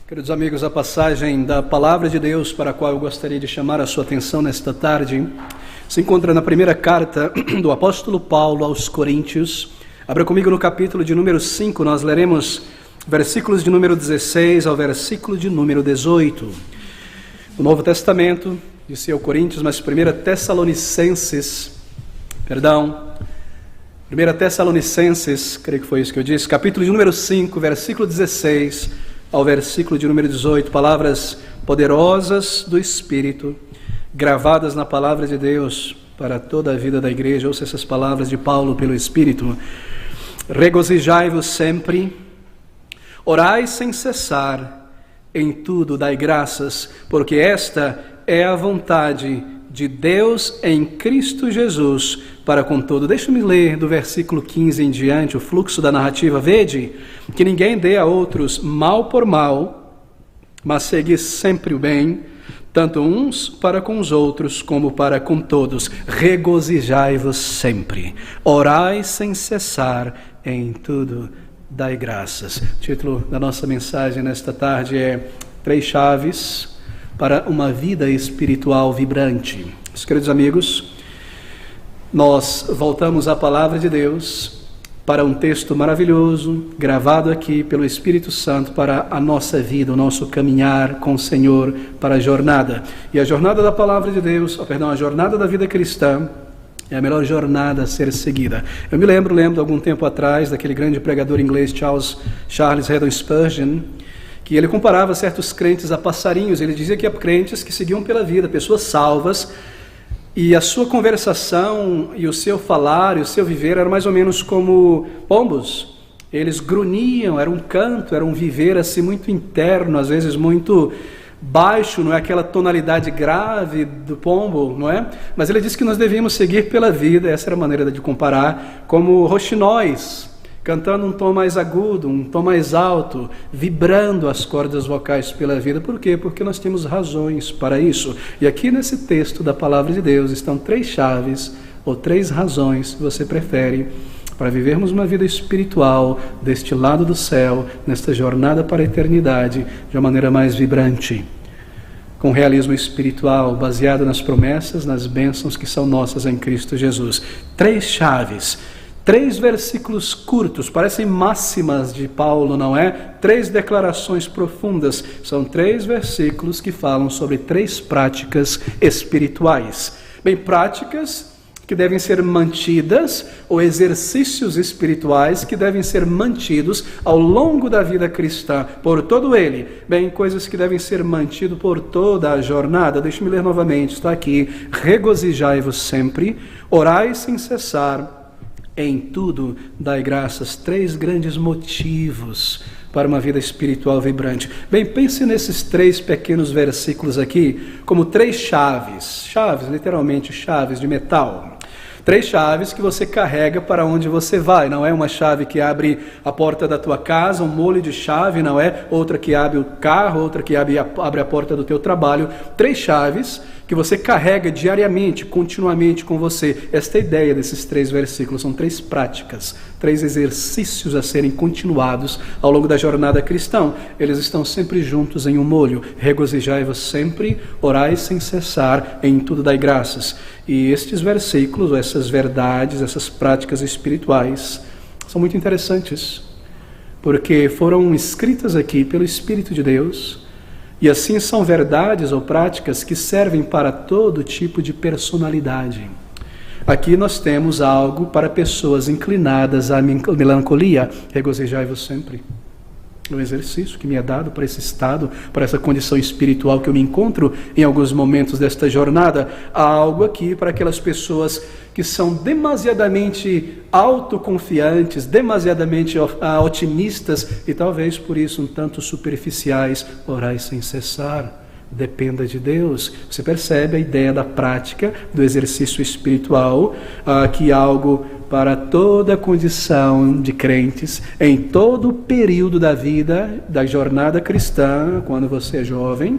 Queridos amigos, a passagem da Palavra de Deus para a qual eu gostaria de chamar a sua atenção nesta tarde se encontra na primeira carta do apóstolo Paulo aos Coríntios. Abra comigo no capítulo de número 5, nós leremos versículos de número 16 ao versículo de número 18. O Novo Testamento, disse eu Coríntios, mas 1 Tessalonicenses, creio que foi isso que eu disse, capítulo de número 5, versículo 16 ao versículo de número 18, palavras poderosas do Espírito, gravadas na palavra de Deus para toda a vida da igreja. Ouça essas palavras de Paulo pelo Espírito. Regozijai-vos sempre, orai sem cessar, em tudo dai graças, porque esta é a vontade de Deus em Cristo Jesus para com todo. Deixa-me ler do versículo 15 em diante, o fluxo da narrativa. Vede que ninguém dê a outros mal por mal, mas segui sempre o bem, tanto uns para com os outros, como para com todos. Regozijai-vos sempre, orai sem cessar, em tudo dai graças. O título da nossa mensagem nesta tarde é 3 chaves para uma vida espiritual vibrante. Meus queridos amigos, nós voltamos à palavra de Deus para um texto maravilhoso, gravado aqui pelo Espírito Santo para a nossa vida, o nosso caminhar com o Senhor para a jornada. E a jornada da palavra de Deus, a jornada da vida cristã, é a melhor jornada a ser seguida. Eu me lembro algum tempo atrás, daquele grande pregador inglês Charles Haddon Spurgeon, que ele comparava certos crentes a passarinhos. Ele dizia que há crentes que seguiam pela vida, pessoas salvas, e a sua conversação e o seu falar e o seu viver era mais ou menos como pombos. Eles grunhiam, era um canto, era um viver assim muito interno, às vezes muito baixo, não é aquela tonalidade grave do pombo, não é? Mas ele disse que nós devíamos seguir pela vida, essa era a maneira de comparar, como roxinóis, cantando um tom mais agudo, um tom mais alto, vibrando as cordas vocais pela vida. Por quê? Porque nós temos razões para isso. E aqui nesse texto da Palavra de Deus estão 3 chaves, ou 3 razões, se você prefere, para vivermos uma vida espiritual deste lado do céu, nesta jornada para a eternidade, de uma maneira mais vibrante, com realismo espiritual, baseado nas promessas, nas bênçãos que são nossas em Cristo Jesus. 3 chaves. 3 versículos curtos, parecem máximas de Paulo, não é? 3 declarações profundas. São 3 versículos que falam sobre 3 práticas espirituais. Bem, práticas que devem ser mantidas, ou exercícios espirituais que devem ser mantidos ao longo da vida cristã, por todo ele. Bem, coisas que devem ser mantidas por toda a jornada. Deixe-me ler novamente, está aqui. Regozijai-vos sempre, orai sem cessar, em tudo dai graças. 3 grandes motivos para uma vida espiritual vibrante. Bem, pense nesses 3 pequenos versículos aqui como 3 chaves. Chaves, literalmente chaves de metal. 3 chaves que você carrega para onde você vai. Não é uma chave que abre a porta da tua casa, um molho de chave, não é? Outra que abre o carro, outra que abre a porta do teu trabalho. 3 chaves que você carrega diariamente, continuamente com você. Esta é a ideia desses 3 versículos. São 3 práticas, 3 exercícios a serem continuados ao longo da jornada cristã. Eles estão sempre juntos em um molho. Regozijai-vos sempre, orai sem cessar, em tudo dai graças. E estes versículos, essas verdades, essas práticas espirituais são muito interessantes, porque foram escritas aqui pelo Espírito de Deus, e assim são verdades ou práticas que servem para todo tipo de personalidade. Aqui nós temos algo para pessoas inclinadas à melancolia. Regozijai-vos sempre. É um exercício que me é dado para esse estado, para essa condição espiritual que eu me encontro em alguns momentos desta jornada. Há algo aqui para aquelas pessoas que são demasiadamente autoconfiantes, demasiadamente otimistas e talvez por isso um tanto superficiais. Orai sem cessar. Dependa de Deus. Você percebe a ideia da prática, do exercício espiritual, que é algo para toda a condição de crentes, em todo o período da vida, da jornada cristã, quando você é jovem,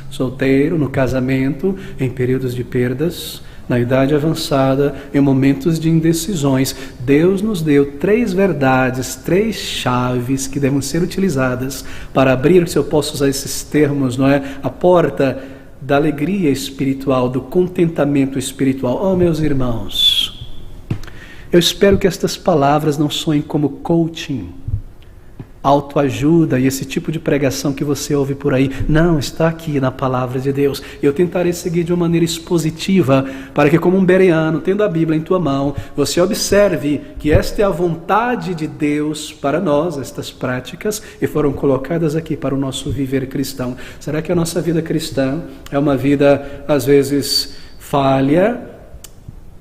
solteiro, no casamento, em períodos de perdas, na idade avançada, em momentos de indecisões, Deus nos deu 3 verdades, 3 chaves que devem ser utilizadas para abrir, se eu posso usar esses termos, não é? A porta da alegria espiritual, do contentamento espiritual. Oh, meus irmãos, eu espero que estas palavras não soem como coaching, autoajuda e esse tipo de pregação que você ouve por aí. Não, está aqui na palavra de Deus. Eu tentarei seguir de uma maneira expositiva, para que, como um bereano, tendo a Bíblia em tua mão, você observe que esta é a vontade de Deus para nós, estas práticas, e foram colocadas aqui para o nosso viver cristão. Será que a nossa vida cristã é uma vida, às vezes, falha,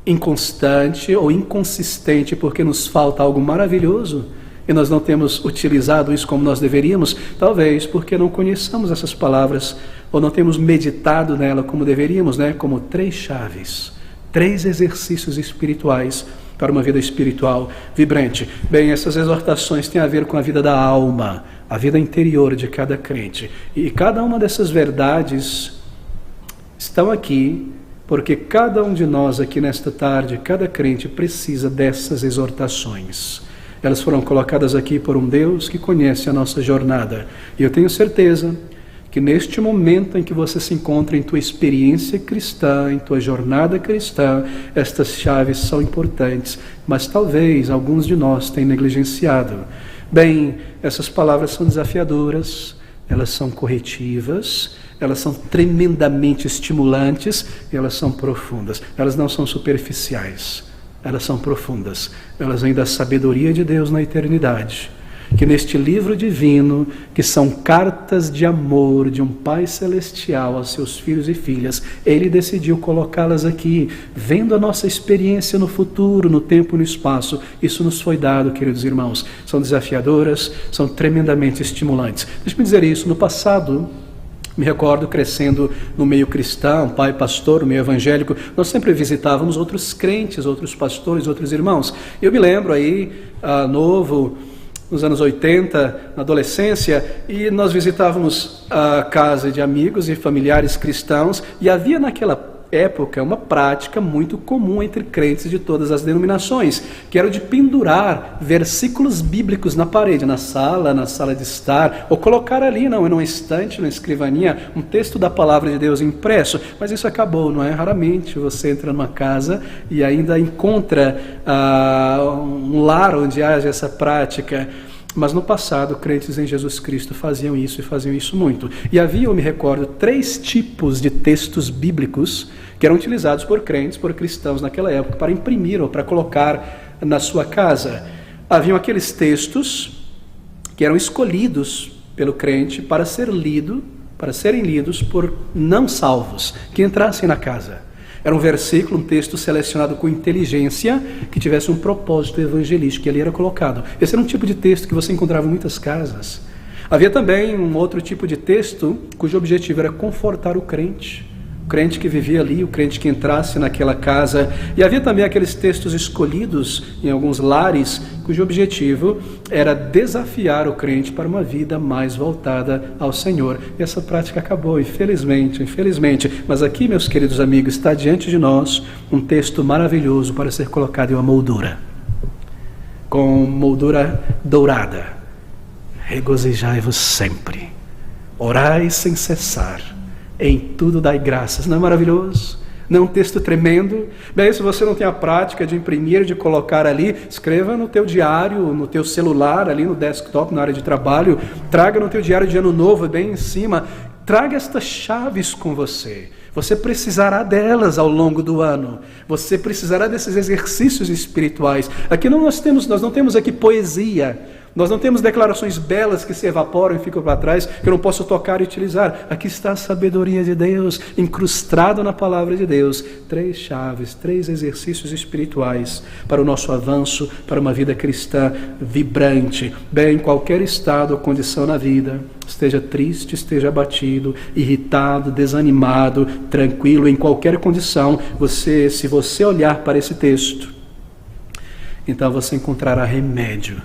inconstante ou inconsistente, porque nos falta algo maravilhoso? E nós não temos utilizado isso como nós deveríamos, talvez porque não conheçamos essas palavras, ou não temos meditado nela como deveríamos, né? Como 3 chaves, 3 exercícios espirituais para uma vida espiritual vibrante. Bem, essas exortações têm a ver com a vida da alma, a vida interior de cada crente. E cada uma dessas verdades estão aqui, porque cada um de nós aqui nesta tarde, cada crente precisa dessas exortações. Elas foram colocadas aqui por um Deus que conhece a nossa jornada. E eu tenho certeza que neste momento em que você se encontra em tua experiência cristã, em tua jornada cristã, estas chaves são importantes, mas talvez alguns de nós tenham negligenciado. Bem, essas palavras são desafiadoras, elas são corretivas, elas são tremendamente estimulantes e elas são profundas. Elas não são superficiais. Elas são profundas, elas vêm da sabedoria de Deus na eternidade, que neste livro divino, que são cartas de amor de um Pai Celestial aos seus filhos e filhas, Ele decidiu colocá-las aqui, vendo a nossa experiência no futuro, no tempo e no espaço. Isso nos foi dado, queridos irmãos. São desafiadoras, são tremendamente estimulantes. Deixa-me dizer isso, no passado, me recordo crescendo no meio cristão, pai pastor, no meio evangélico, nós sempre visitávamos outros crentes, outros pastores, outros irmãos. Eu me lembro aí, novo, nos anos 80, na adolescência, e nós visitávamos a casa de amigos e familiares cristãos, e havia naquela época uma prática muito comum entre crentes de todas as denominações, que era de pendurar versículos bíblicos na parede, na sala de estar, ou colocar ali, numa estante, na escrivaninha, um texto da palavra de Deus impresso. Mas isso acabou, não é? Raramente você entra numa casa e ainda encontra um lar onde haja essa prática. Mas no passado, crentes em Jesus Cristo faziam isso e faziam isso muito. E havia, eu me recordo, 3 tipos de textos bíblicos que eram utilizados por crentes, por cristãos naquela época, para imprimir ou para colocar na sua casa. Haviam aqueles textos que eram escolhidos pelo crente para serem lidos por não salvos, que entrassem na casa. Era um versículo, um texto selecionado com inteligência, que tivesse um propósito evangelístico, que ali era colocado. Esse era um tipo de texto que você encontrava em muitas casas. Havia também um outro tipo de texto, cujo objetivo era confortar o crente que vivia ali, o crente que entrasse naquela casa. E havia também aqueles textos escolhidos em alguns lares, cujo objetivo era desafiar o crente para uma vida mais voltada ao Senhor. E essa prática acabou, infelizmente. Mas aqui, meus queridos amigos, está diante de nós um texto maravilhoso para ser colocado em uma moldura, com moldura dourada. Regozijai-vos sempre, orai sem cessar, em tudo dai graças. Não é maravilhoso? Não é um texto tremendo? Bem, se você não tem a prática de imprimir, de colocar ali, escreva no teu diário, no teu celular, ali no desktop, na área de trabalho. Traga no teu diário de ano novo, bem em cima. Traga estas chaves com você. Você precisará delas ao longo do ano. Você precisará desses exercícios espirituais. Aqui nós não temos aqui poesia. Nós não temos declarações belas que se evaporam e ficam para trás, que eu não posso tocar e utilizar. Aqui está a sabedoria de Deus, incrustada na palavra de Deus. 3 chaves, 3 exercícios espirituais para o nosso avanço, para uma vida cristã vibrante. Bem, em qualquer estado ou condição na vida, esteja triste, esteja abatido, irritado, desanimado, tranquilo, em qualquer condição, se você olhar para esse texto, então você encontrará remédio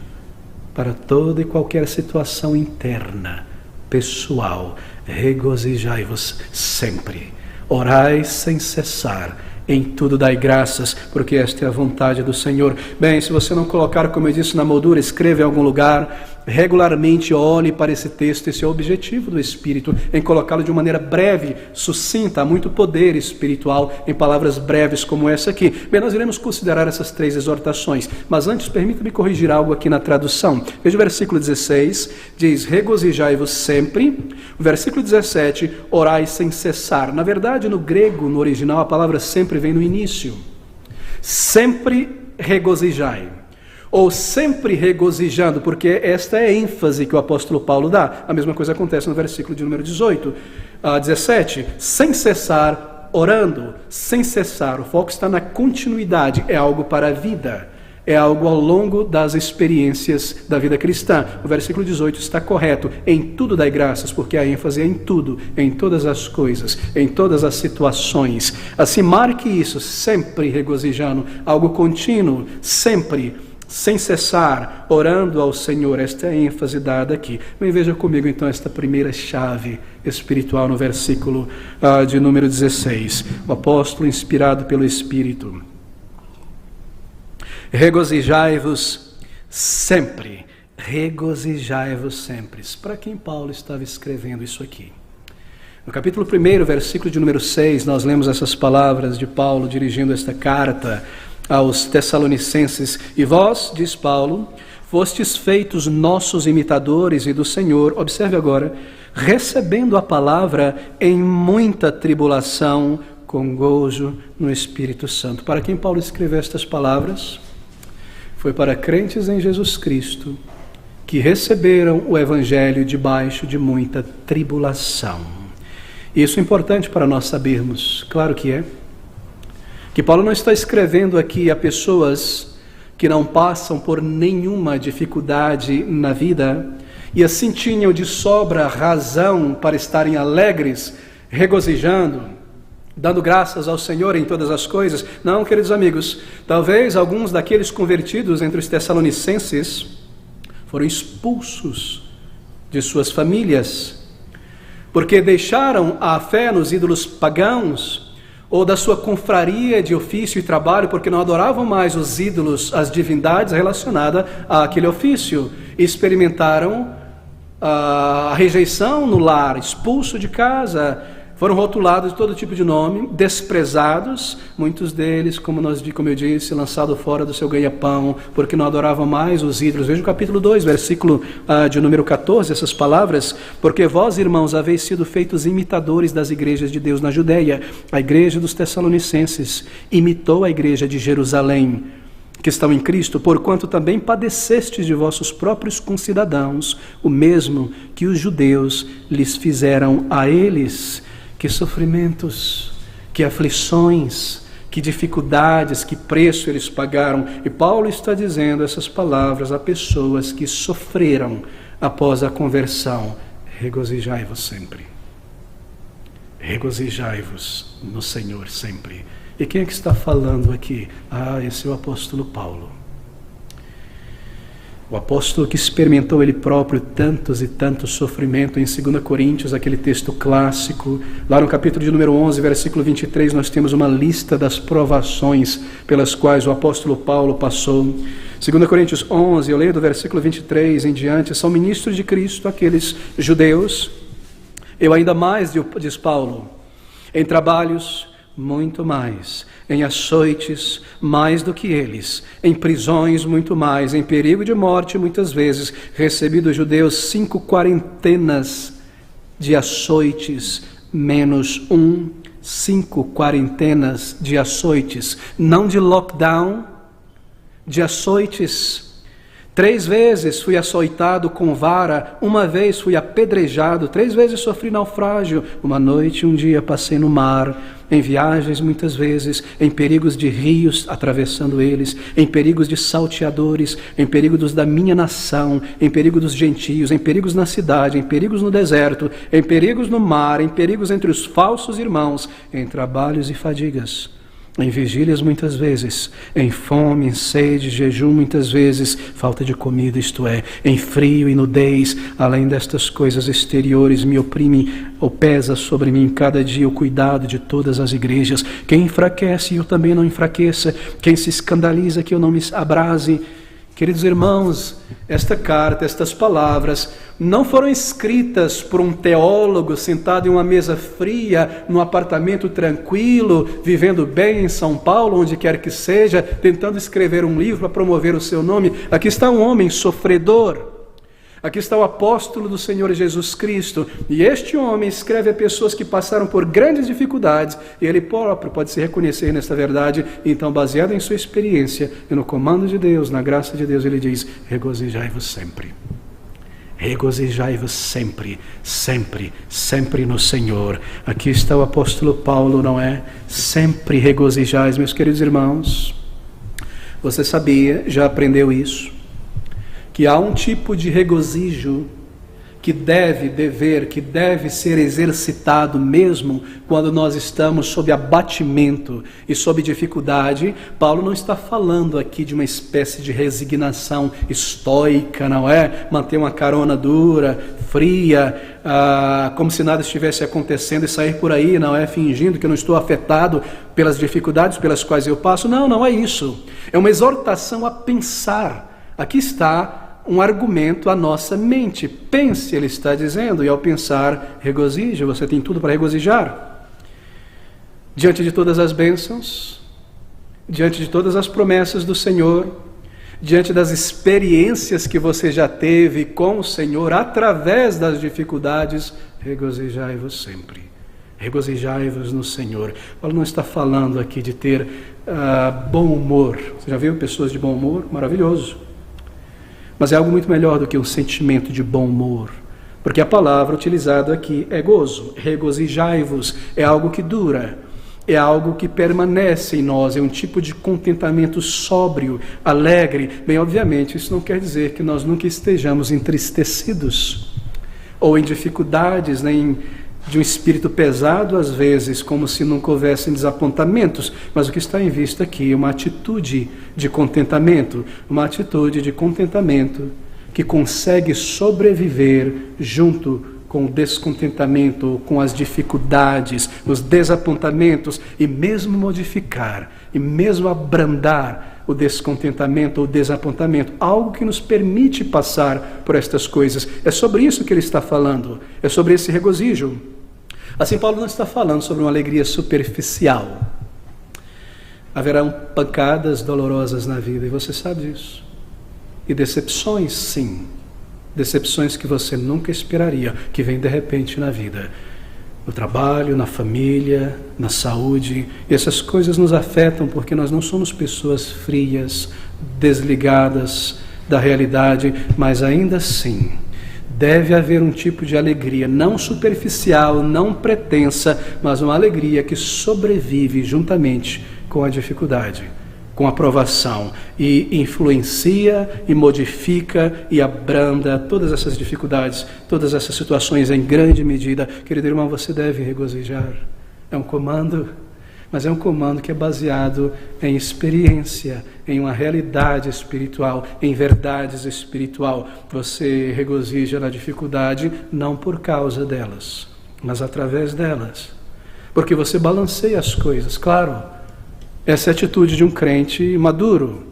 para toda e qualquer situação interna, pessoal. Regozijai-vos sempre, orai sem cessar, em tudo dai graças, porque esta é a vontade do Senhor. Bem, se você não colocar, como eu disse, na moldura, escreva em algum lugar, regularmente olhe para esse texto. Esse é o objetivo do Espírito, em colocá-lo de uma maneira breve, sucinta. Há muito poder espiritual em palavras breves como essa aqui. Bem, nós iremos considerar essas 3 exortações, mas antes permita-me corrigir algo aqui na tradução. Veja o versículo 16, diz: regozijai-vos sempre. O versículo 17, orai sem cessar. Na verdade, no grego, no original, a palavra sempre vem no início. Sempre regozijai, ou sempre regozijando, porque esta é a ênfase que o apóstolo Paulo dá. A mesma coisa acontece no versículo de número 17, sem cessar orando, sem cessar. O foco está na continuidade, é algo para a vida, é algo ao longo das experiências da vida cristã. O versículo 18 está correto: em tudo dai graças, porque a ênfase é em tudo, em todas as coisas, em todas as situações. Assim, marque isso, sempre regozijando, algo contínuo, sempre, sem cessar, orando ao Senhor. Esta é a ênfase dada aqui. Bem, veja comigo então esta primeira chave espiritual no versículo de número 16. O apóstolo, inspirado pelo Espírito: regozijai-vos sempre. Regozijai-vos sempre. Para quem Paulo estava escrevendo isso aqui? No capítulo 1, versículo de número 6, nós lemos essas palavras de Paulo dirigindo esta carta aos Tessalonicenses. E vós, diz Paulo, fostes feitos nossos imitadores e do Senhor, observe agora, recebendo a palavra em muita tribulação, com gozo no Espírito Santo. Para quem Paulo escreveu estas palavras? Foi para crentes em Jesus Cristo, que receberam o Evangelho debaixo de muita tribulação. Isso é importante para nós sabermos, claro que é, que Paulo não está escrevendo aqui a pessoas que não passam por nenhuma dificuldade na vida e assim tinham de sobra razão para estarem alegres, regozijando, dando graças ao Senhor em todas as coisas. Não, queridos amigos, talvez alguns daqueles convertidos entre os Tessalonicenses foram expulsos de suas famílias, porque deixaram a fé nos ídolos pagãos, ou da sua confraria de ofício e trabalho, porque não adoravam mais os ídolos, as divindades relacionadas àquele ofício. Experimentaram a rejeição no lar, expulso de casa, foram rotulados de todo tipo de nome, desprezados, muitos deles, como eu disse, lançados fora do seu ganha-pão, porque não adoravam mais os ídolos. Veja o capítulo 2, versículo de número 14, essas palavras: porque vós, irmãos, haveis sido feitos imitadores das igrejas de Deus na Judeia. A igreja dos Tessalonicenses imitou a igreja de Jerusalém, que estão em Cristo, porquanto também padecestes de vossos próprios concidadãos, o mesmo que os judeus lhes fizeram a eles. Que sofrimentos, que aflições, que dificuldades, que preço eles pagaram. E Paulo está dizendo essas palavras a pessoas que sofreram após a conversão: regozijai-vos sempre. Regozijai-vos no Senhor sempre. E quem é que está falando aqui? Esse é o apóstolo Paulo. O apóstolo que experimentou ele próprio tantos e tantos sofrimentos. Em 2 Coríntios, aquele texto clássico, lá no capítulo de número 11, versículo 23, nós temos uma lista das provações pelas quais o apóstolo Paulo passou. 2 Coríntios 11, eu leio do versículo 23 em diante: são ministros de Cristo aqueles judeus, eu ainda mais, diz Paulo, em trabalhos, muito mais, em açoites, mais do que eles, em prisões, muito mais, em perigo de morte, muitas vezes, recebi dos judeus 5 quarentenas de açoites, menos 5 quarentenas de açoites, não de lockdown, de açoites. 3 vezes fui açoitado com vara, 1 vez fui apedrejado, 3 vezes sofri naufrágio, 1 noite e 1 dia passei no mar, em viagens muitas vezes, em perigos de rios atravessando eles, em perigos de salteadores, em perigos da minha nação, em perigo dos gentios, em perigos na cidade, em perigos no deserto, em perigos no mar, em perigos entre os falsos irmãos, em trabalhos e fadigas, em vigílias muitas vezes, em fome, em sede, jejum muitas vezes, falta de comida, isto é, em frio e nudez, além destas coisas exteriores me oprime ou pesa sobre mim cada dia o cuidado de todas as igrejas. Quem enfraquece, eu também não enfraqueça, quem se escandaliza, que eu não me abrase. Queridos irmãos, esta carta, estas palavras, não foram escritas por um teólogo sentado em uma mesa fria, num apartamento tranquilo, vivendo bem em São Paulo, onde quer que seja, tentando escrever um livro para promover o seu nome. Aqui está um homem sofredor. Aqui está o apóstolo do Senhor Jesus Cristo, e este homem escreve a pessoas que passaram por grandes dificuldades, e ele próprio pode se reconhecer nesta verdade. Então, baseado em sua experiência e no comando de Deus, na graça de Deus, ele diz: regozijai-vos sempre. Regozijai-vos sempre, sempre, sempre no Senhor. Aqui está o apóstolo Paulo, não é? Sempre regozijais, meus queridos irmãos. Você sabia, já aprendeu isso, que há um tipo de regozijo que deve ser exercitado mesmo quando nós estamos sob abatimento e sob dificuldade. Paulo não está falando aqui de uma espécie de resignação estoica, não é? Manter uma carona dura, fria, como se nada estivesse acontecendo e sair por aí, não é? Fingindo que eu não estou afetado pelas dificuldades pelas quais eu passo. Não, não é isso. É uma exortação a pensar. Aqui está um argumento à nossa mente. Pense, ele está dizendo, e ao pensar, regozije, você tem tudo para regozijar. Diante de todas as bênçãos, diante de todas as promessas do Senhor, diante das experiências que você já teve com o Senhor, através das dificuldades, regozijai-vos sempre. Regozijai-vos no Senhor. Paulo não está falando aqui de ter bom humor. Você já viu pessoas de bom humor? Maravilhoso. Mas é algo muito melhor do que um sentimento de bom humor, porque a palavra utilizada aqui é gozo. Regozijai-vos é algo que dura, é algo que permanece em nós, é um tipo de contentamento sóbrio, alegre. Bem, obviamente, isso não quer dizer que nós nunca estejamos entristecidos, ou em dificuldades, nem de um espírito pesado, às vezes, como se nunca houvessem desapontamentos, mas o que está em vista aqui é uma atitude de contentamento, que consegue sobreviver junto com o descontentamento, com as dificuldades, os desapontamentos, e mesmo modificar, e mesmo abrandar o descontentamento ou desapontamento, algo que nos permite passar por estas coisas. É sobre isso que ele está falando, é sobre esse regozijo. Assim, Paulo não está falando sobre uma alegria superficial. Haverão pancadas dolorosas na vida, e você sabe disso. E decepções, sim. Decepções que você nunca esperaria, que vêm de repente na vida. No trabalho, na família, na saúde. E essas coisas nos afetam porque nós não somos pessoas frias, desligadas da realidade, mas ainda assim deve haver um tipo de alegria, não superficial, não pretensa, mas uma alegria que sobrevive juntamente com a dificuldade, com a provação, e influencia e modifica e abranda todas essas dificuldades, todas essas situações em grande medida. Querido irmão, você deve regozijar. É um comando, mas é um comando que é baseado em experiência, em uma realidade espiritual, em verdades espiritual. Você regozija na dificuldade não por causa delas, mas através delas, porque você balanceia as coisas. Claro, essa é a atitude de um crente maduro.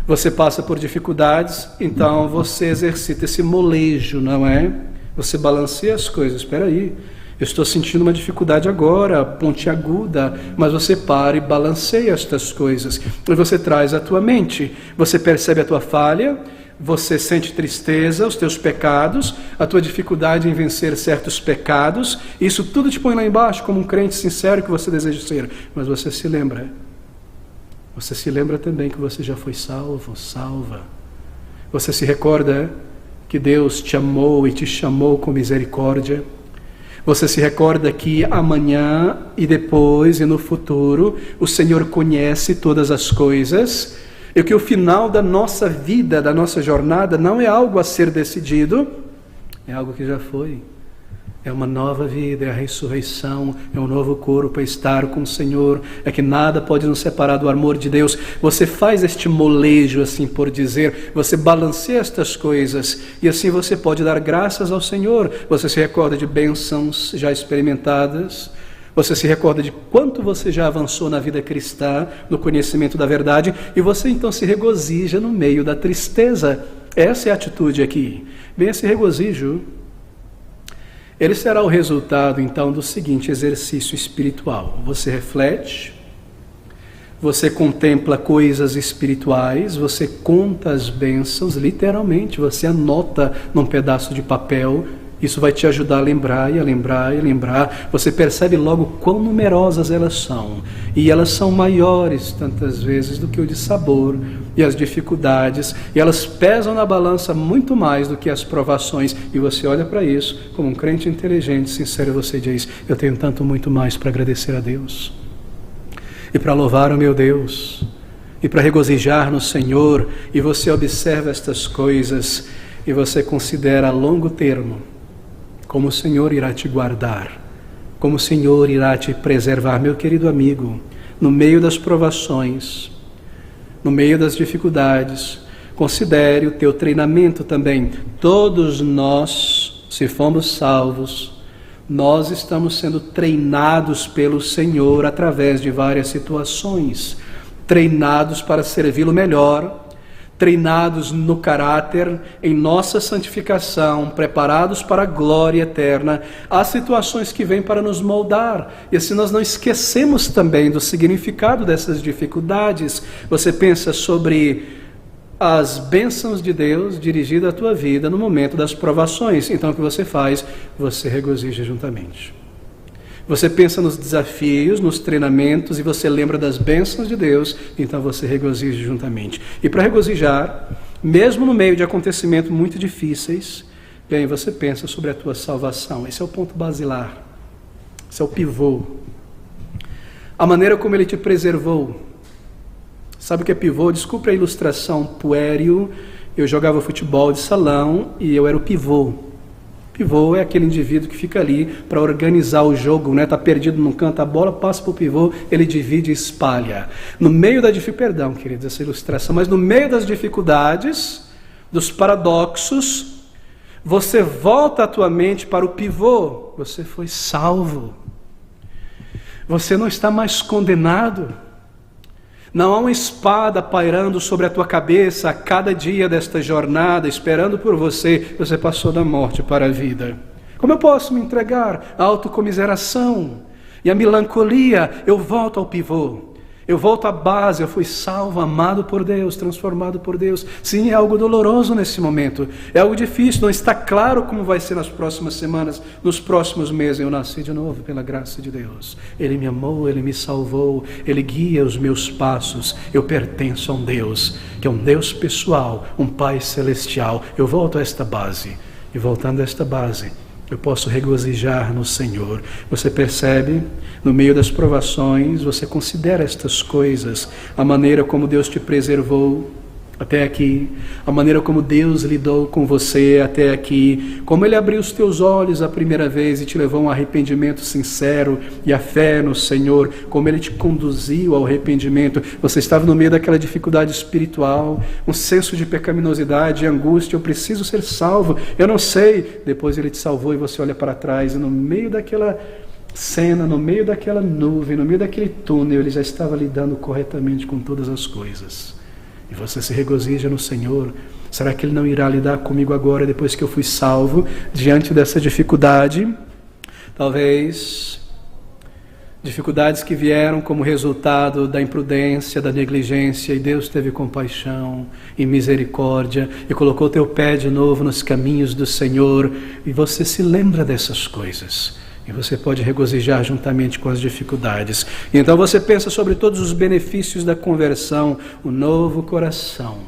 Você passa por dificuldades, então você exercita esse molejo, não é? Você balanceia as coisas. Espera aí, eu estou sentindo uma dificuldade agora, pontiaguda, mas você para e balanceia estas coisas. E você traz à tua mente, você percebe a tua falha, você sente tristeza, os teus pecados, a tua dificuldade em vencer certos pecados. Isso tudo te põe lá embaixo como um crente sincero que você deseja ser. Mas você se lembra também que você já foi salvo, salva. Você se recorda que Deus te amou e te chamou com misericórdia. Você se recorda que amanhã e depois e no futuro o Senhor conhece todas as coisas, e que o final da nossa vida, da nossa jornada, não é algo a ser decidido, é algo que já foi. é uma nova vida, é a ressurreição, é um novo corpo, é estar com o Senhor, é que nada pode nos separar do amor de Deus. Você faz este molejo, assim por dizer, você balanceia estas coisas, e assim você pode dar graças ao Senhor. Você se recorda de bênçãos já experimentadas, você se recorda de quanto você já avançou na vida cristã, no conhecimento da verdade, e você então se regozija no meio da tristeza. Essa é a atitude aqui. Bem, esse regozijo, ele será o resultado então do seguinte exercício espiritual. Você reflete, você contempla coisas espirituais, você conta as bênçãos, literalmente, você anota num pedaço de papel. Isso vai te ajudar a lembrar e a lembrar e a lembrar. Você percebe logo quão numerosas elas são. E elas são maiores, tantas vezes, do que o dissabor e as dificuldades. E elas pesam na balança muito mais do que as provações. E você olha para isso, como um crente inteligente, sincero, você diz: eu tenho tanto muito mais para agradecer a Deus. E para louvar o meu Deus. E para regozijar no Senhor. E você observa estas coisas e você considera a longo termo como o Senhor irá te guardar, como o Senhor irá te preservar. Meu querido amigo, no meio das provações, no meio das dificuldades, considere o teu treinamento também. Todos nós, se fomos salvos, nós estamos sendo treinados pelo Senhor através de várias situações, treinados para servi-lo melhor, treinados no caráter, em nossa santificação, preparados para a glória eterna. Há situações que vêm para nos moldar, e assim nós não esquecemos também do significado dessas dificuldades. Você pensa sobre as bênçãos de Deus dirigidas à tua vida no momento das provações. Então o que você faz? Você regozija juntamente. Você pensa nos desafios, nos treinamentos, e você lembra das bênçãos de Deus, então você regozija juntamente. E para regozijar, mesmo no meio de acontecimentos muito difíceis, bem, você pensa sobre a tua salvação. Esse é o ponto basilar, esse é o pivô. A maneira como Ele te preservou. Sabe o que é pivô? Desculpe a ilustração puéril. Eu jogava futebol de salão e eu era o pivô. Pivô é aquele indivíduo que fica ali para organizar o jogo, né? Está perdido num canto, a bola passa para o pivô, ele divide e espalha. No meio da dificuldade, perdão, queridos, essa ilustração, mas no meio das dificuldades, dos paradoxos, você volta a tua mente para o pivô. Você foi salvo. Você não está mais condenado. Não há uma espada pairando sobre a tua cabeça a cada dia desta jornada, esperando por você. Você passou da morte para a vida. Como eu posso me entregar à autocomiseração e à melancolia? Eu volto ao pivô. Eu volto à base. Eu fui salvo, amado por Deus, transformado por Deus. Sim, é algo doloroso nesse momento. É algo difícil. Não está claro como vai ser nas próximas semanas, nos próximos meses. Eu nasci de novo pela graça de Deus. Ele me amou, Ele me salvou. Ele guia os meus passos. Eu pertenço a um Deus, que é um Deus pessoal, um Pai celestial. Eu volto a esta base. E voltando a esta base, eu posso regozijar no Senhor. Você percebe? No meio das provações, você considera estas coisas, a maneira como Deus te preservou até aqui, a maneira como Deus lidou com você até aqui, como Ele abriu os teus olhos a primeira vez e te levou a um arrependimento sincero e a fé no Senhor, como Ele te conduziu ao arrependimento. Você estava no meio daquela dificuldade espiritual, um senso de pecaminosidade, angústia, eu preciso ser salvo, eu não sei. Depois Ele te salvou e você olha para trás e no meio daquela cena, no meio daquela nuvem, no meio daquele túnel, Ele já estava lidando corretamente com todas as coisas. E você se regozija no Senhor. Será que Ele não irá lidar comigo agora, depois que eu fui salvo, diante dessa dificuldade? Talvez dificuldades que vieram como resultado da imprudência, da negligência, e Deus teve compaixão e misericórdia e colocou teu pé de novo nos caminhos do Senhor, e você se lembra dessas coisas. E você pode regozijar juntamente com as dificuldades. E então você pensa sobre todos os benefícios da conversão, o novo coração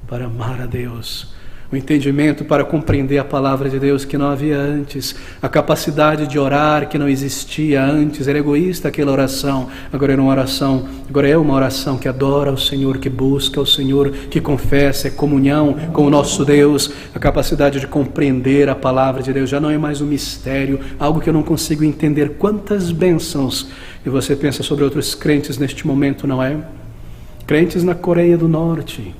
para amar a Deus, o entendimento para compreender a palavra de Deus que não havia antes, a capacidade de orar que não existia antes. Era egoísta aquela oração, agora é uma oração que adora o Senhor, que busca o Senhor, que confessa, é comunhão com o nosso Deus. A capacidade de compreender a palavra de Deus já não é mais um mistério, algo que eu não consigo entender. Quantas bênçãos! E você pensa sobre outros crentes neste momento, não é? Crentes na Coreia do Norte,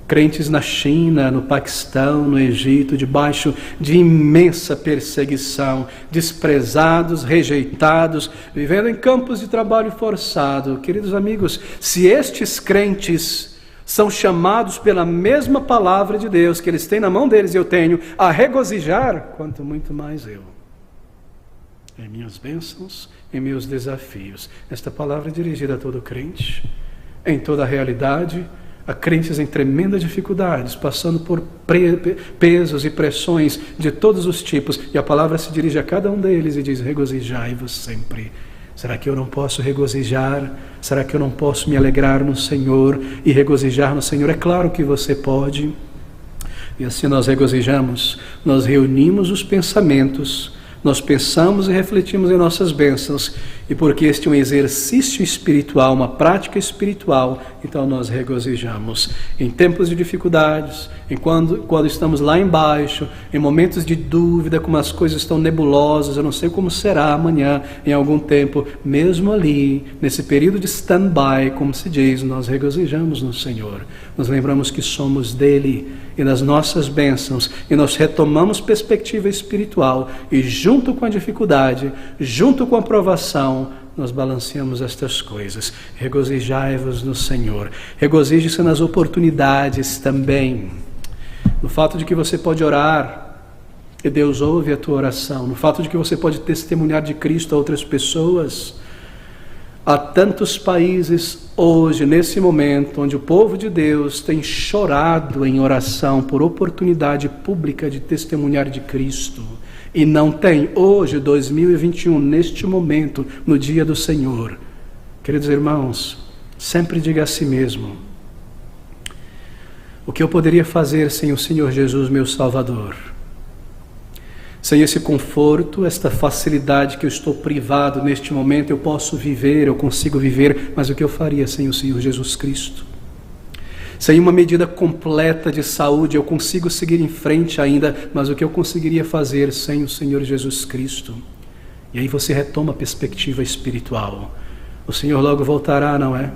crentes na China, no Paquistão, no Egito, debaixo de imensa perseguição, desprezados, rejeitados, vivendo em campos de trabalho forçado. Queridos amigos, se estes crentes são chamados pela mesma palavra de Deus que eles têm na mão deles e eu tenho, a regozijar, quanto muito mais eu, em minhas bênçãos, em meus desafios. Esta palavra é dirigida a todo crente, em toda a realidade, a crentes em tremendas dificuldades, passando por pesos e pressões de todos os tipos, e a palavra se dirige a cada um deles e diz: regozijai-vos sempre. Será que eu não posso regozijar? Será que eu não posso me alegrar no Senhor e regozijar no Senhor? É claro que você pode. E assim nós regozijamos, nós reunimos os pensamentos, nós pensamos e refletimos em nossas bênçãos, e porque este é um exercício espiritual, uma prática espiritual, então nós regozijamos. Em tempos de dificuldades, quando estamos lá embaixo, em momentos de dúvida, como as coisas estão nebulosas, eu não sei como será amanhã, em algum tempo, mesmo ali, nesse período de stand-by, como se diz, nós regozijamos no Senhor. Nós lembramos que somos dele e das nossas bênçãos, e nós retomamos perspectiva espiritual, e junto com a dificuldade, junto com a provação, nós balanceamos estas coisas. Regozijai-vos no Senhor. Regozije-se nas oportunidades também, no fato de que você pode orar e Deus ouve a tua oração, no fato de que você pode testemunhar de Cristo a outras pessoas. Há tantos países hoje, nesse momento, onde o povo de Deus tem chorado em oração por oportunidade pública de testemunhar de Cristo, e não tem. Hoje, 2021, neste momento, no dia do Senhor. Queridos irmãos, sempre diga a si mesmo: o que eu poderia fazer sem o Senhor Jesus, meu Salvador? Sem esse conforto, esta facilidade que eu estou privado neste momento, eu posso viver, eu consigo viver, mas o que eu faria sem o Senhor Jesus Cristo? Sem uma medida completa de saúde, eu consigo seguir em frente ainda, mas o que eu conseguiria fazer sem o Senhor Jesus Cristo? E aí você retoma a perspectiva espiritual. O Senhor logo voltará, não é?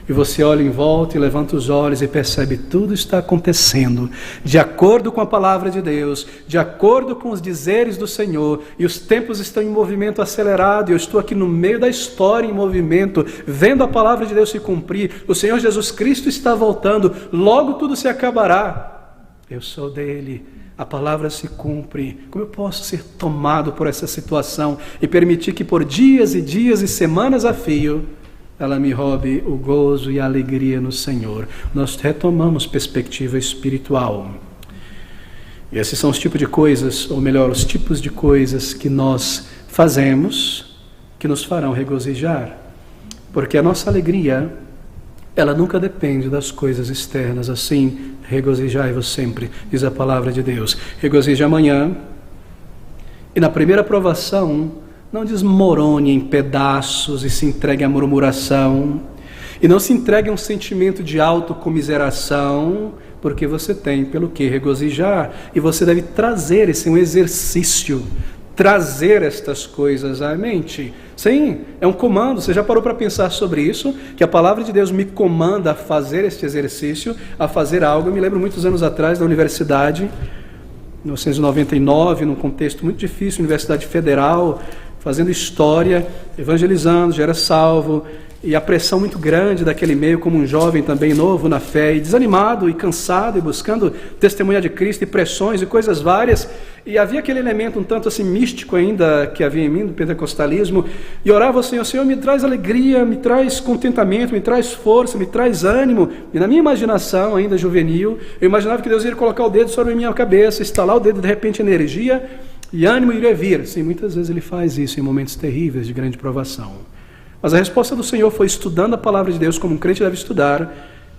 E você olha em volta e levanta os olhos e percebe: tudo está acontecendo de acordo com a palavra de Deus, de acordo com os dizeres do Senhor, e os tempos estão em movimento acelerado, e eu estou aqui no meio da história em movimento, vendo a palavra de Deus se cumprir. O Senhor Jesus Cristo está voltando, logo tudo se acabará. Eu sou dele, a palavra se cumpre. Como eu posso ser tomado por essa situação e permitir que por dias e dias e semanas a fio ela me roube o gozo e a alegria no Senhor? Nós retomamos perspectiva espiritual. E esses são os tipos de coisas, ou melhor, os tipos de coisas que nós fazemos que nos farão regozijar. Porque a nossa alegria, ela nunca depende das coisas externas. Assim, regozijai-vos sempre, diz a palavra de Deus. Regozije amanhã, e na primeira provação, não desmorone em pedaços e se entregue à murmuração. E não se entregue a um sentimento de autocomiseração, porque você tem pelo que regozijar. E você deve trazer, esse é um exercício, trazer estas coisas à mente. Sim, é um comando. Você já parou para pensar sobre isso? Que a palavra de Deus me comanda a fazer este exercício, a fazer algo. Eu me lembro muitos anos atrás, da universidade, 1999, num contexto muito difícil, Universidade Federal, fazendo história, evangelizando, já era salvo, e a pressão muito grande daquele meio, como um jovem também novo na fé, e desanimado e cansado, e buscando testemunhar de Cristo, e pressões e coisas várias, e havia aquele elemento um tanto assim místico ainda que havia em mim, do pentecostalismo, e orava ao Senhor: Senhor, me traz alegria, me traz contentamento, me traz força, me traz ânimo. E na minha imaginação, ainda juvenil, eu imaginava que Deus ia colocar o dedo sobre a minha cabeça, estalar o dedo, de repente energia e ânimo iria vir. Sim, muitas vezes Ele faz isso em momentos terríveis de grande provação. Mas a resposta do Senhor foi estudando a palavra de Deus como um crente deve estudar,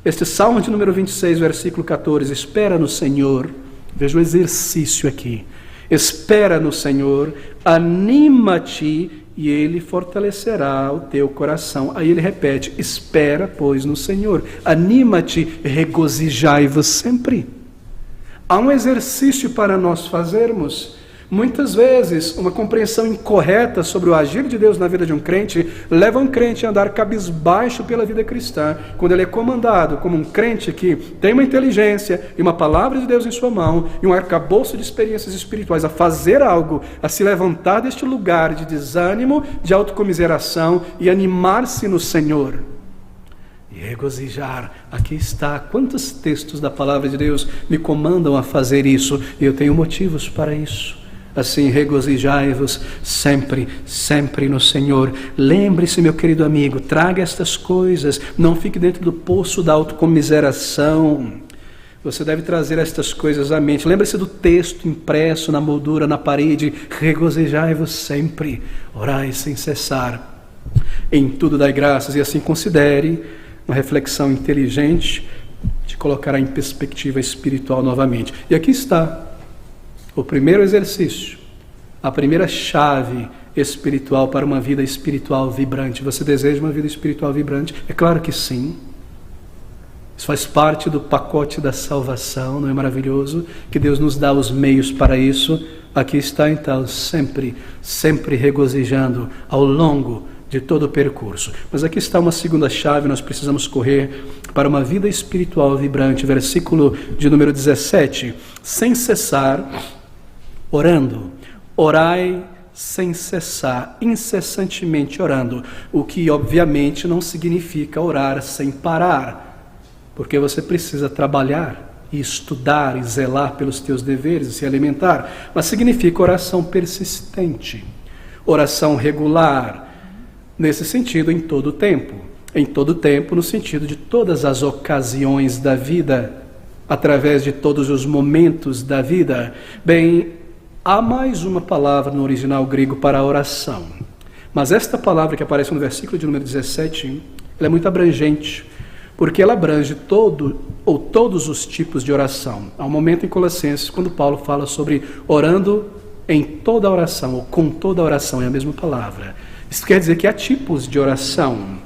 Este Salmo de número 26, versículo 14, espera no Senhor. Veja o exercício aqui. Espera no Senhor, anima-te e Ele fortalecerá o teu coração. Aí ele repete, espera, pois, no Senhor. Anima-te, regozijai-vos sempre. Há um exercício para nós fazermos. Muitas vezes, uma compreensão incorreta sobre o agir de Deus na vida de um crente leva um crente a andar cabisbaixo pela vida cristã, quando ele é comandado como um crente que tem uma inteligência e uma palavra de Deus em sua mão e um arcabouço de experiências espirituais a fazer algo, a se levantar deste lugar de desânimo, de autocomiseração e animar-se no Senhor. E regozijar, aqui está. Quantos textos da palavra de Deus me comandam a fazer isso? E eu tenho motivos para isso. Assim, regozijai-vos sempre, sempre no Senhor. Lembre-se, meu querido amigo, traga estas coisas, não fique dentro do poço da autocomiseração. Você deve trazer estas coisas à mente. Lembre-se do texto impresso na moldura, na parede. Regozijai-vos sempre, orai sem cessar. Em tudo dai graças, e assim considere uma reflexão inteligente, te colocará em perspectiva espiritual novamente. E aqui está o primeiro exercício, a primeira chave espiritual para uma vida espiritual vibrante. Você deseja uma vida espiritual vibrante? É claro que sim. Isso faz parte do pacote da salvação, não é maravilhoso? Que Deus nos dá os meios para isso. Aqui está então, sempre, sempre regozijando ao longo de todo o percurso. Mas aqui está uma segunda chave, nós precisamos correr para uma vida espiritual vibrante. Versículo de número 17. Sem cessar, orando, orai sem cessar, incessantemente orando, o que obviamente não significa orar sem parar, porque você precisa trabalhar e estudar e zelar pelos teus deveres e se alimentar, mas significa oração persistente, oração regular, nesse sentido em todo o tempo. Em todo o tempo, no sentido de todas as ocasiões da vida, através de todos os momentos da vida. Bem, há mais uma palavra no original grego para oração. Mas esta palavra que aparece no versículo de número 17, ela é muito abrangente, porque ela abrange todos os tipos de oração. Há um momento em Colossenses, quando Paulo fala sobre orando em toda a oração, ou com toda a oração, é a mesma palavra. Isso quer dizer que há tipos de oração.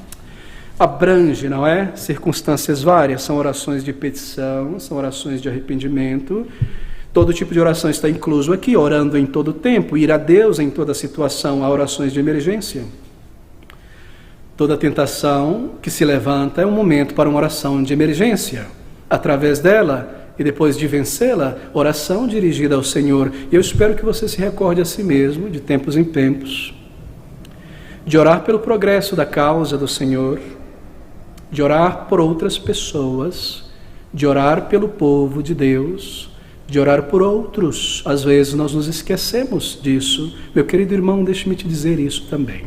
Abrange, não é? Circunstâncias várias, são orações de petição, são orações de arrependimento. Todo tipo de oração está incluso aqui, orando em todo tempo, ir a Deus em toda situação, há orações de emergência. Toda tentação que se levanta é um momento para uma oração de emergência. Através dela, e depois de vencê-la, oração dirigida ao Senhor. E eu espero que você se recorde a si mesmo, de tempos em tempos, de orar pelo progresso da causa do Senhor, de orar por outras pessoas, de orar pelo povo de Deus, de orar por outros. Às vezes nós nos esquecemos disso. Meu querido irmão, deixe-me te dizer isso também.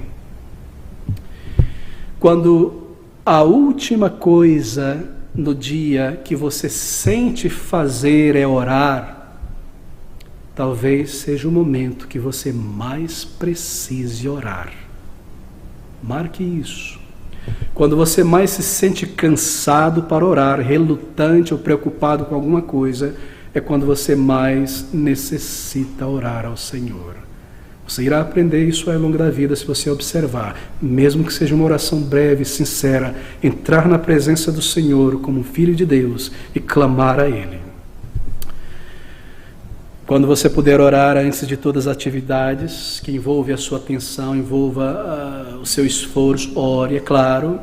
Quando a última coisa no dia que você sente fazer é orar, talvez seja o momento que você mais precise orar. Marque isso. Quando você mais se sente cansado para orar, relutante ou preocupado com alguma coisa, é quando você mais necessita orar ao Senhor. Você irá aprender isso ao longo da vida se você observar, mesmo que seja uma oração breve, sincera, entrar na presença do Senhor como um filho de Deus e clamar a Ele. Quando você puder orar antes de todas as atividades que envolvem a sua atenção, envolva o seu esforço, ore, é claro.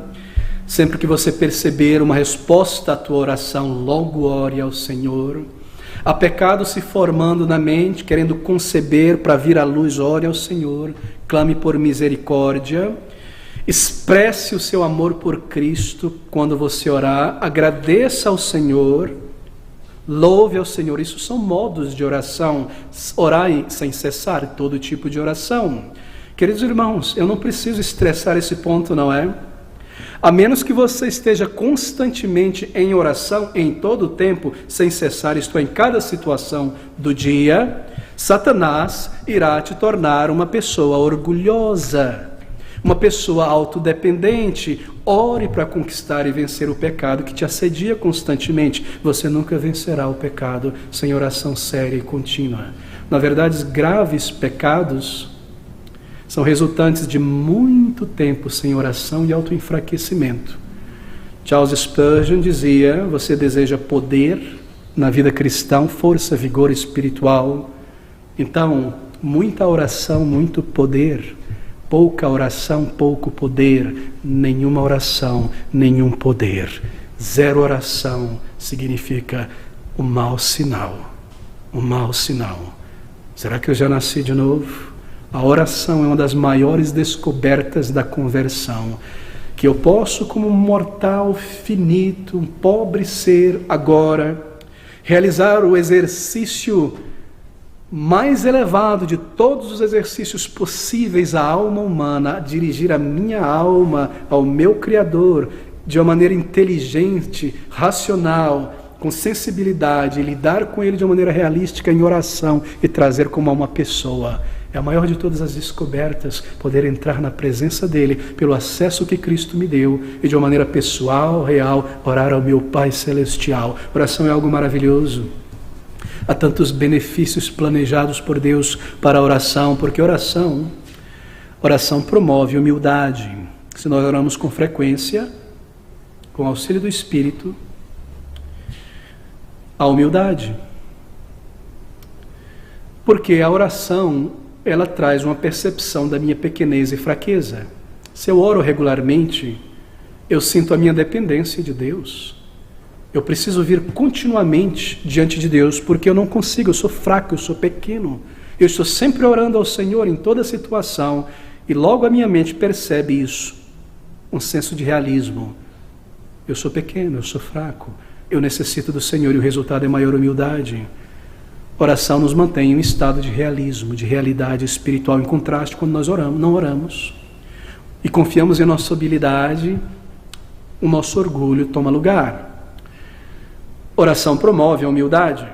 Sempre que você perceber uma resposta à tua oração, logo ore ao Senhor. Há pecado se formando na mente, querendo conceber para vir à luz, ore ao Senhor. Clame por misericórdia. Expresse o seu amor por Cristo quando você orar. Agradeça ao Senhor. Louve ao Senhor. Isso são modos de oração. Orai sem cessar, todo tipo de oração. Queridos irmãos, eu não preciso estressar esse ponto, não é? A menos que você esteja constantemente em oração, em todo o tempo, sem cessar, isto é, em cada situação do dia, Satanás irá te tornar uma pessoa orgulhosa. uma pessoa autodependente. Ore para conquistar e vencer o pecado que te assedia constantemente. Você nunca vencerá o pecado sem oração séria e contínua. Na verdade, os graves pecados são resultantes de muito tempo sem oração e autoenfraquecimento. Charles Spurgeon dizia: você deseja poder na vida cristã, força, vigor espiritual? Então, muita oração, muito poder. Pouca oração, pouco poder. Nenhuma oração, nenhum poder. Zero oração significa o mau sinal. O mau sinal. Será que eu já nasci de novo? A oração é uma das maiores descobertas da conversão. Que eu posso, como um mortal finito, um pobre ser, agora, realizar o exercício mais elevado de todos os exercícios possíveis à alma humana, dirigir a minha alma ao meu Criador de uma maneira inteligente, racional, com sensibilidade, e lidar com Ele de uma maneira realística em oração e trazer como uma pessoa. É a maior de todas as descobertas, poder entrar na presença dEle, pelo acesso que Cristo me deu, e de uma maneira pessoal, real, orar ao meu Pai Celestial. Oração é algo maravilhoso. Há tantos benefícios planejados por Deus para a oração, porque oração promove humildade. Se nós oramos com frequência, com auxílio do Espírito, a humildade. Porque a oração, ela traz uma percepção da minha pequenez e fraqueza. Se eu oro regularmente, eu sinto a minha dependência de Deus. Eu preciso vir continuamente diante de Deus, porque eu não consigo, eu sou fraco, eu sou pequeno. Eu estou sempre orando ao Senhor em toda situação, e logo a minha mente percebe isso, um senso de realismo. Eu sou pequeno, eu sou fraco, eu necessito do Senhor, e o resultado é maior humildade. Oração nos mantém em um estado de realismo, de realidade espiritual, em contraste quando nós não oramos. E confiamos em nossa habilidade, o nosso orgulho toma lugar. Oração promove a humildade.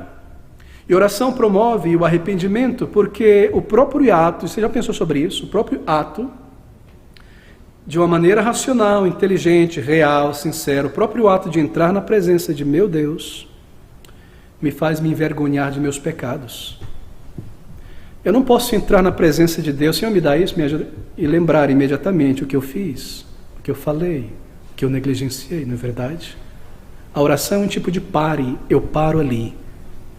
E oração promove o arrependimento, porque o próprio ato, você já pensou sobre isso? O próprio ato, de uma maneira racional, inteligente, real, sincero, o próprio ato de entrar na presença de meu Deus, me faz me envergonhar de meus pecados. Eu não posso entrar na presença de Deus, Senhor, me dá isso, me ajuda, e lembrar imediatamente o que eu fiz, o que eu falei, o que eu negligenciei, não é verdade? A oração é um tipo de pare, eu paro ali.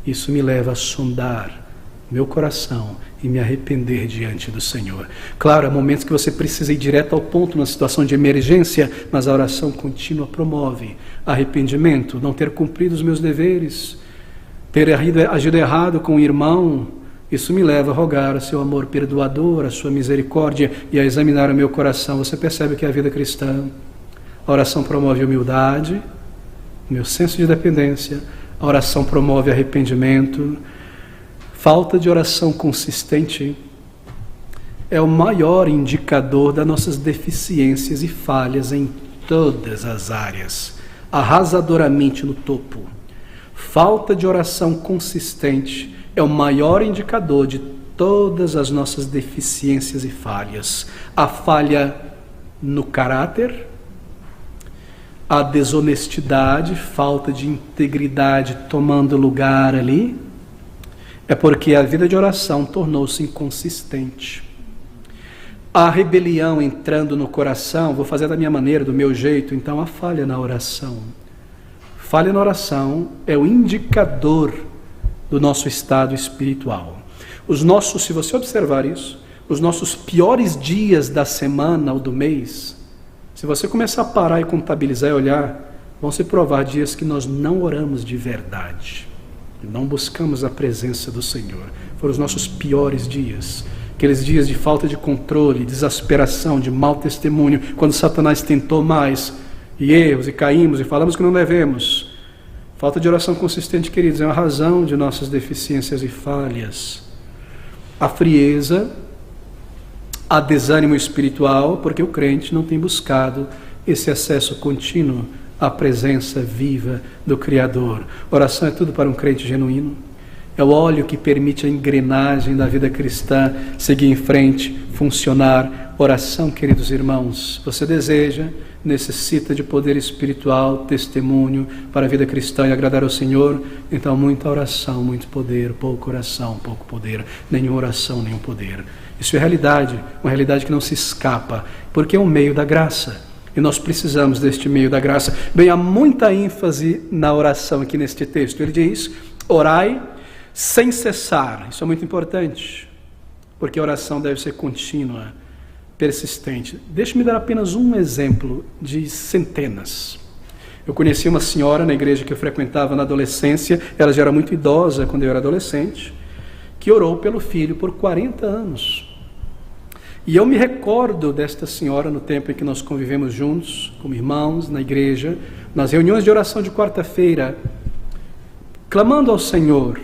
Isso me leva a sondar meu coração e me arrepender diante do Senhor. Claro, há momentos que você precisa ir direto ao ponto, numa situação de emergência, mas a oração contínua promove arrependimento, não ter cumprido os meus deveres, ter agido errado com o irmão. Isso me leva a rogar o seu amor perdoador, a sua misericórdia, e a examinar o meu coração. Você percebe que é a vida cristã. A oração promove humildade, meu senso de dependência. A oração promove arrependimento. Falta de oração consistente é o maior indicador das nossas deficiências e falhas em todas as áreas, arrasadoramente no topo. Falta de oração consistente é o maior indicador de todas as nossas deficiências e falhas. A falha no caráter, a desonestidade, falta de integridade tomando lugar ali, é porque a vida de oração tornou-se inconsistente. A rebelião entrando no coração, vou fazer da minha maneira, do meu jeito, então a falha na oração. Falha na oração é o indicador do nosso estado espiritual. Se você observar isso, os nossos piores dias da semana ou do mês, se você começar a parar e contabilizar e olhar, vão se provar dias que nós não oramos de verdade, não buscamos a presença do Senhor. Foram os nossos piores dias, aqueles dias de falta de controle, de exasperação, de mau testemunho, quando Satanás tentou mais, e erros, e caímos, e falamos que não devemos. Falta de oração consistente, queridos, é uma razão de nossas deficiências e falhas. A frieza, há desânimo espiritual, porque o crente não tem buscado esse acesso contínuo à presença viva do Criador. Oração é tudo para um crente genuíno. É o óleo que permite a engrenagem da vida cristã seguir em frente, funcionar. Oração, queridos irmãos, você deseja, necessita de poder espiritual, testemunho para a vida cristã e agradar ao Senhor? Então muita oração, muito poder, pouca oração, pouco poder, nenhuma oração, nenhum poder. Isso é realidade, uma realidade que não se escapa, porque é um meio da graça. E nós precisamos deste meio da graça. Bem, há muita ênfase na oração aqui neste texto. Ele diz, orai sem cessar. Isso é muito importante, porque a oração deve ser contínua, persistente. Deixe-me dar apenas um exemplo de centenas. Eu conheci uma senhora na igreja que eu frequentava na adolescência, ela já era muito idosa quando eu era adolescente, que orou pelo filho por 40 anos. E eu me recordo desta senhora no tempo em que nós convivemos juntos, como irmãos, na igreja, nas reuniões de oração de quarta-feira, clamando ao Senhor,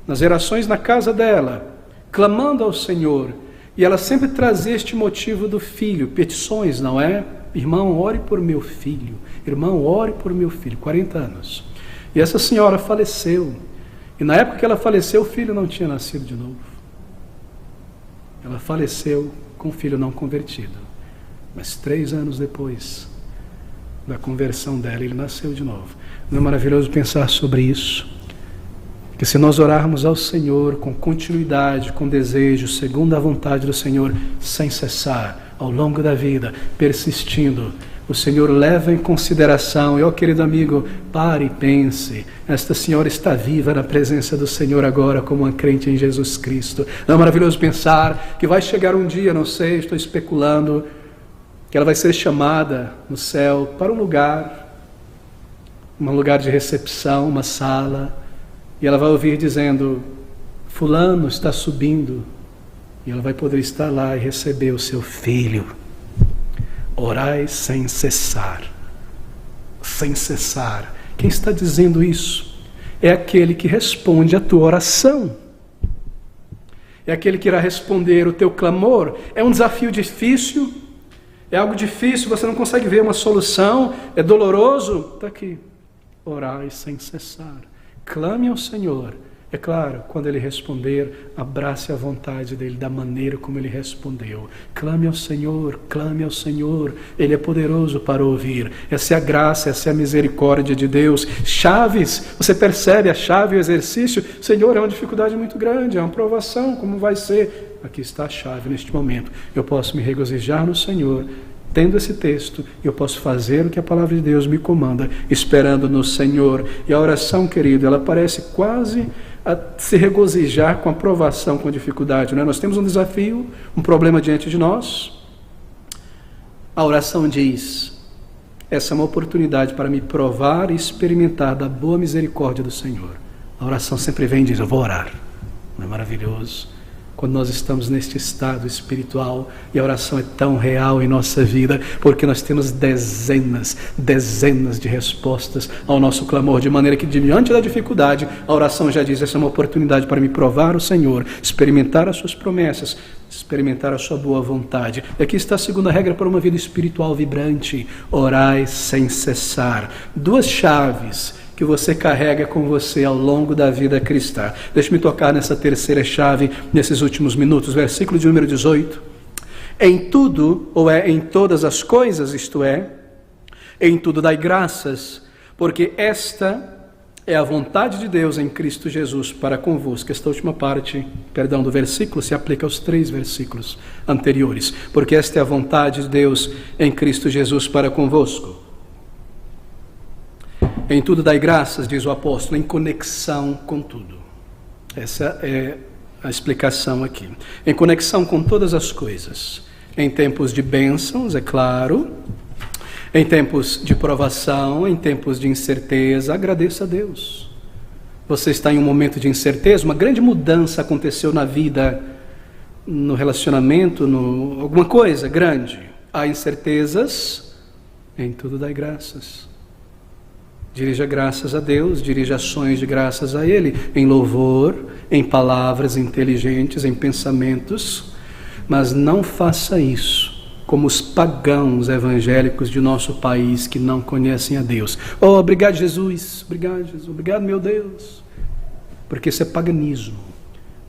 nas orações na casa dela, clamando ao Senhor. E ela sempre trazia este motivo do filho, petições, não é? Irmão, ore por meu filho. Irmão, ore por meu filho. 40 anos. E essa senhora faleceu. E na época que ela faleceu, o filho não tinha nascido de novo. Ela faleceu com o filho não convertido. Mas 3 anos depois da conversão dela, ele nasceu de novo. Não é maravilhoso pensar sobre isso? Que se nós orarmos ao Senhor com continuidade, com desejo, segundo a vontade do Senhor, sem cessar, ao longo da vida, persistindo, o Senhor leva em consideração. E, querido amigo, pare e pense, esta senhora está viva na presença do Senhor agora, como uma crente em Jesus Cristo. Não é maravilhoso pensar que vai chegar um dia, não sei, estou especulando, que ela vai ser chamada no céu para um lugar de recepção, uma sala, e ela vai ouvir dizendo, fulano está subindo, e ela vai poder estar lá e receber o seu filho. Orai sem cessar. Sem cessar. Quem está dizendo isso? É aquele que responde a tua oração. É aquele que irá responder o teu clamor. É um desafio difícil, é algo difícil, você não consegue ver uma solução, é doloroso. Está aqui. Orai sem cessar. Clame ao Senhor. É claro, quando Ele responder, abrace a vontade dEle da maneira como Ele respondeu. Clame ao Senhor, clame ao Senhor. Ele é poderoso para ouvir. Essa é a graça, essa é a misericórdia de Deus. Chaves, você percebe a chave, o exercício? Senhor, é uma dificuldade muito grande, é uma provação, como vai ser? Aqui está a chave neste momento. Eu posso me regozijar no Senhor, tendo esse texto, eu posso fazer o que a palavra de Deus me comanda, esperando no Senhor. E a oração, querido, ela parece quase a se regozijar com a provação, com a dificuldade, não é? Nós temos um desafio, um problema diante de nós. A oração diz, essa é uma oportunidade para me provar e experimentar da boa misericórdia do Senhor. A oração sempre vem e diz, eu vou orar. Não é maravilhoso? Quando nós estamos neste estado espiritual, e a oração é tão real em nossa vida, porque nós temos dezenas de respostas ao nosso clamor, de maneira que diante da dificuldade, a oração já diz, essa é uma oportunidade para me provar o Senhor, experimentar as suas promessas, experimentar a sua boa vontade. E aqui está a segunda regra para uma vida espiritual vibrante, orai sem cessar. 2 chaves que você carrega com você ao longo da vida cristã. Deixe-me tocar nessa terceira chave nesses últimos minutos, versículo de número 18. Em tudo, ou em todas as coisas, isto é, em tudo dai graças, porque esta é a vontade de Deus em Cristo Jesus para convosco. Esta última parte, do versículo, se aplica aos 3 versículos anteriores. Porque esta é a vontade de Deus em Cristo Jesus para convosco. Em tudo dai graças, diz o apóstolo, em conexão com tudo. Essa é a explicação aqui. Em conexão com todas as coisas. Em tempos de bênçãos, é claro. Em tempos de provação, em tempos de incerteza, agradeça a Deus. Você está em um momento de incerteza, uma grande mudança aconteceu na vida, no relacionamento, alguma coisa grande. Há incertezas, em tudo dai graças. Dirija graças a Deus, dirija ações de graças a Ele, em louvor, em palavras inteligentes, em pensamentos, mas não faça isso como os pagãos evangélicos de nosso país que não conhecem a Deus. Oh, obrigado Jesus, obrigado meu Deus, porque isso é paganismo.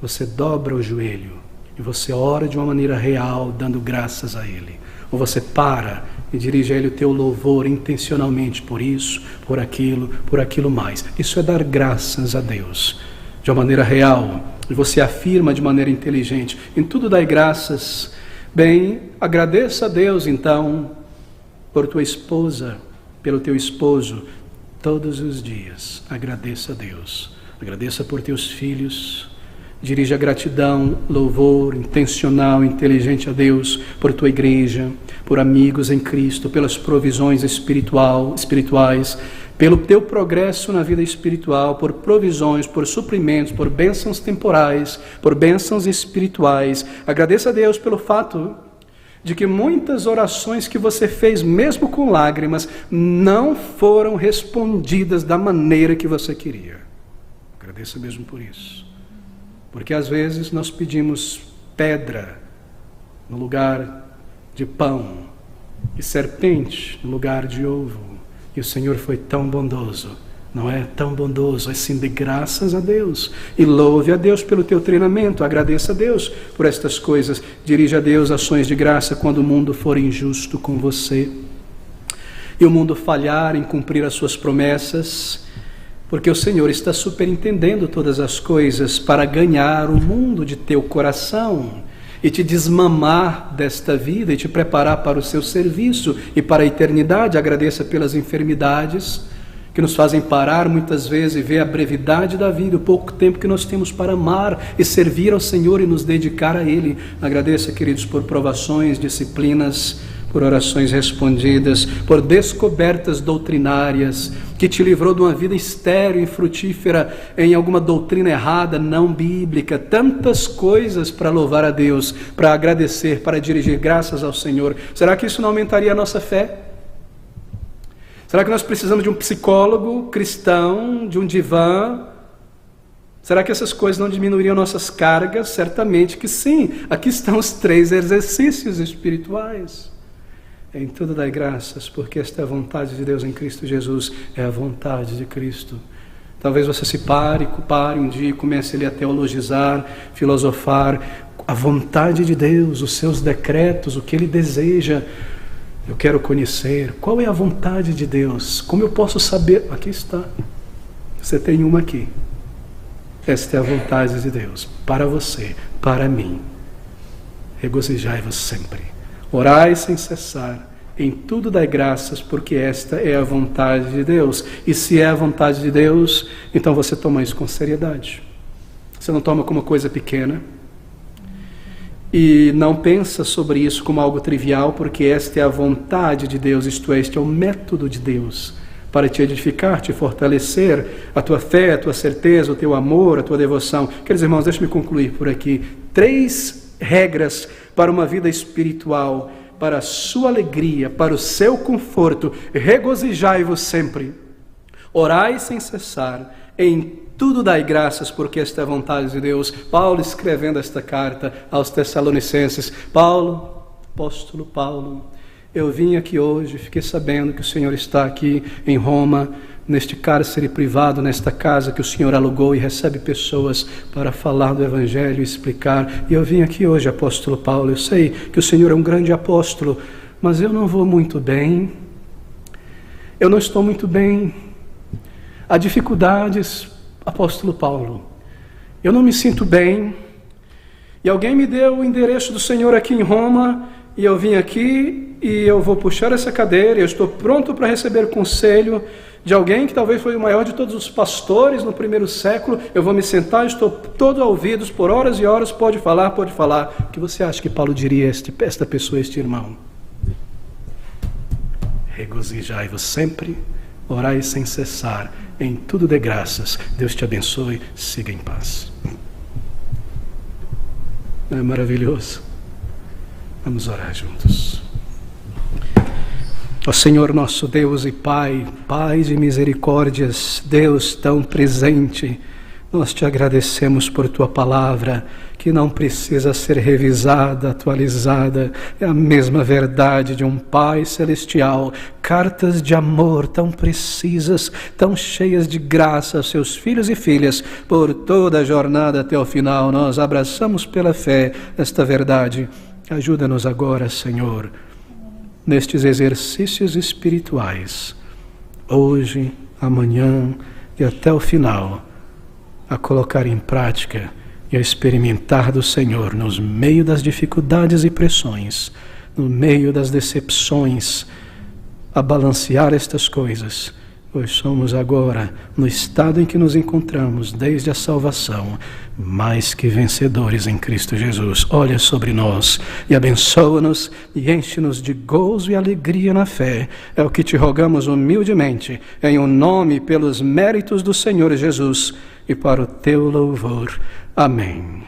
Você dobra o joelho e você ora de uma maneira real, dando graças a Ele. Ou você para e dirige a Ele o teu louvor intencionalmente por isso, por aquilo mais. Isso é dar graças a Deus de uma maneira real. E você afirma de maneira inteligente: em tudo dai graças. Bem, agradeça a Deus então por tua esposa, pelo teu esposo, todos os dias. Agradeça a Deus. Agradeça por teus filhos. Dirige a gratidão, louvor intencional, inteligente a Deus por tua igreja, por amigos em Cristo, pelas provisões espirituais, pelo teu progresso na vida espiritual, por provisões, por suprimentos, por bênçãos temporais, por bênçãos espirituais. Agradeça a Deus pelo fato de que muitas orações que você fez, mesmo com lágrimas, não foram respondidas da maneira que você queria. Agradeça mesmo por isso. Porque às vezes nós pedimos pedra no lugar de pão e serpente no lugar de ovo. E o Senhor foi tão bondoso, não é? Tão bondoso, assim, de graças a Deus. E louve a Deus pelo teu treinamento, agradeça a Deus por estas coisas. Dirija a Deus ações de graça quando o mundo for injusto com você e o mundo falhar em cumprir as suas promessas. Porque o Senhor está superintendendo todas as coisas para ganhar o mundo de teu coração e te desmamar desta vida e te preparar para o seu serviço e para a eternidade. Agradeça pelas enfermidades que nos fazem parar muitas vezes e ver a brevidade da vida, o pouco tempo que nós temos para amar e servir ao Senhor e nos dedicar a Ele. Agradeça, queridos, por provações, disciplinas, por orações respondidas, por descobertas doutrinárias, que te livrou de uma vida estéril e frutífera em alguma doutrina errada, não bíblica. Tantas coisas para louvar a Deus, para agradecer, para dirigir graças ao Senhor. Será que isso não aumentaria a nossa fé? Será que nós precisamos de um psicólogo cristão, de um divã? Será que essas coisas não diminuiriam nossas cargas? Certamente que sim. Aqui estão os 3 exercícios espirituais. Em tudo dai graças, porque esta é a vontade de Deus em Cristo Jesus, é a vontade de Cristo. Talvez você se pare um dia e comece ali a teologizar, filosofar, a vontade de Deus, os seus decretos, o que Ele deseja. Eu quero conhecer, qual é a vontade de Deus? Como eu posso saber? Aqui está, você tem uma aqui. Esta é a vontade de Deus, para você, para mim. Regozijai-vos sempre. Orai sem cessar, em tudo dai graças, porque esta é a vontade de Deus. E se é a vontade de Deus, então você toma isso com seriedade. Você não toma como coisa pequena. E não pensa sobre isso como algo trivial, porque esta é a vontade de Deus, isto é, este é o método de Deus, para te edificar, te fortalecer, a tua fé, a tua certeza, o teu amor, a tua devoção. Queridos irmãos, deixe-me concluir por aqui. 3 regras para uma vida espiritual, para a sua alegria, para o seu conforto. Regozijai-vos sempre, orai sem cessar, em tudo dai graças, porque esta é a vontade de Deus. Paulo escrevendo esta carta aos Tessalonicenses. Apóstolo Paulo, eu vim aqui hoje, fiquei sabendo que o Senhor está aqui em Roma, neste cárcere privado, nesta casa que o Senhor alugou e recebe pessoas para falar do Evangelho e explicar. E eu vim aqui hoje, apóstolo Paulo, eu sei que o Senhor é um grande apóstolo, mas eu não vou muito bem, eu não estou muito bem. Há dificuldades, apóstolo Paulo, eu não me sinto bem, e alguém me deu o endereço do Senhor aqui em Roma, e eu vim aqui, e eu vou puxar essa cadeira, eu estou pronto para receber conselho de alguém que talvez foi o maior de todos os pastores no primeiro século. Eu vou me sentar, estou todo a ouvidos, por horas e horas, pode falar. O que você acha que Paulo diria a esta pessoa, este irmão? Regozijai-vos sempre, orai sem cessar, em tudo dê graças. Deus te abençoe, siga em paz. Não é maravilhoso? Vamos orar juntos. Ó Senhor nosso Deus e Pai, Pai de misericórdias, Deus tão presente Nós te agradecemos por tua palavra, que não precisa ser revisada, atualizada. É a mesma verdade de um Pai celestial. Cartas de amor tão precisas, tão cheias de graça aos seus filhos e filhas, por toda a jornada até o final. Nós abraçamos pela fé esta verdade. Ajuda-nos agora, Senhor, nestes exercícios espirituais, hoje, amanhã e até o final, a colocar em prática e a experimentar do Senhor no meio das dificuldades e pressões, no meio das decepções, a balancear estas coisas, pois somos agora, no estado em que nos encontramos desde a salvação, mais que vencedores em Cristo Jesus. Olha sobre nós e abençoa-nos e enche-nos de gozo e alegria na fé. É o que te rogamos humildemente, em um nome e pelos méritos do Senhor Jesus e para o teu louvor. Amém.